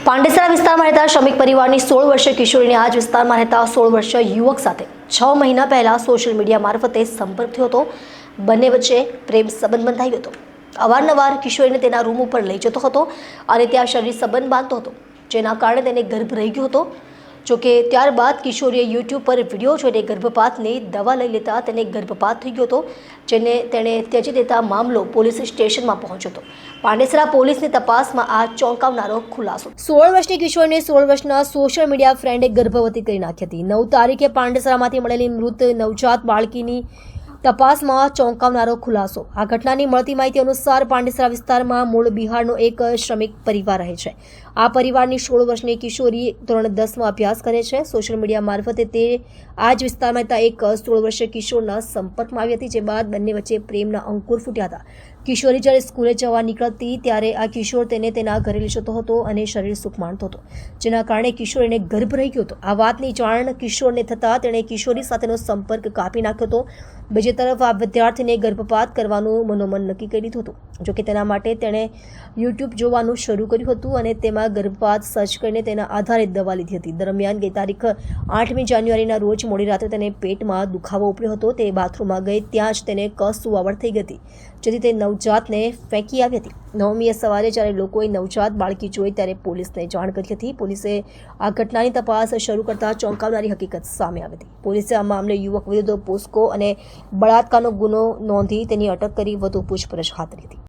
પાંડેસરા વિસ્તારમાં રહેતા શ્રમિક પરિવારની 16 વર્ષીય કિશોરીને આ જ વિસ્તારમાં રહેતા 16 વર્ષીય યુવક સાથે 6 મહિના પહેલા સોશિયલ મીડિયા મારફતે સંપર્ક થયો હતો। બંને વચ્ચે પ્રેમ સંબંધ બંધાયો હતો। અવારનવાર કિશોરીને તેના રૂમ ઉપર લઈ જતો હતો અને ત્યાં શરીર સંબંધ બાંધતો હતો, જેના કારણે તેને ગર્ભ રહી ગયો હતો। જોકે ત્યારબાદ કિશોરીએ યુટ્યુબ પર વિડીયો જોઈને ગર્ભપાતની દવા લઈ લેતા તેને ગર્ભપાત થઈ ગયો હતો, જેને તેણે ત્યજી દેતા મામલો પોલીસ સ્ટેશનમાં પહોંચ્યો હતો। પાંડેસરા પોલીસની તપાસમાં આ ચોંકાવનારો ખુલાસો। 16 વર્ષની કિશોરીને 16 વર્ષના સોશિયલ મીડિયા ફ્રેન્ડે ગર્ભવતી કરી નાખી હતી। 9 તારીખે પાંડેસરામાંથી મળેલી મૃત નવજાત બાળકીની તપાસમાં ચોંકાવનારો ખુલાસો। આ ઘટનાની મળતી માહિતી અનુસાર પાંડેસરા વિસ્તારમાં મૂળ બિહારનો એક શ્રમિક પરિવાર રહે છે। આ પરિવારની 16 વર્ષની કિશોરી ધોરણ 10માં અભ્યાસ કરે છે। સોશિયલ મીડિયા મારફતે તે આ જ વિસ્તારમાં રહેતા એક 16 વર્ષીય કિશોરના સંપર્કમાં આવી હતી, જે બાદ બંને વચ્ચે પ્રેમના અંકુર ફૂટ્યા હતા। કિશોરી જ્યારે સ્કૂલે જવા નીકળતી ત્યારે આ કિશોર તેને તેના ઘરે લઈ જતો હતો અને શરીર સુખ માણતો હતો, જેના કારણે કિશોરીને ગર્ભ રહી ગયો હતો। આ વાતની જાણ કિશોરને થતાં તેણે કિશોરી સાથેનો સંપર્ક કાપી નાખ્યો હતો। બીજી તરફ આ વિદ્યાર્થીને ગર્ભપાત કરવાનું મનોમન નક્કી કરી લીધું હતું। જોકે તેના માટે તેણે યુટ્યુબ જોવાનું શરૂ કર્યું હતું અને તેમાં ગર્ભપાત સર્ચ કરીને તેના આધારે દવા લીધી હતી। દરમિયાન ગઈ તારીખ 8મી જાન્યુઆરીના રોજ મોડી રાત્રે તેને પેટમાં દુખાવો ઉપડ્યો હતો। તે બાથરૂમમાં ગઈ ત્યાં જ તેને કસ વાવડ થઈ ગઈ હતી, જેથી તે નવજાતને ફેંકી આવી હતી। 9મીએ સવારે જ્યારે લોકોએ નવજાત બાળકી જોઈ ત્યારે પોલીસને જાણ કરી હતી। પોલીસે આ ઘટનાની તપાસ શરૂ કરતા ચોંકાવનારી હકીકત સામે આવી હતી। પોલીસે આ મામલે યુવક વિરુદ્ધ પોસ્કો અને બળાત્કારનો ગુનો નોંધી તેની અટક કરી વધુ પૂછપરછ હાથ ધરી હતી।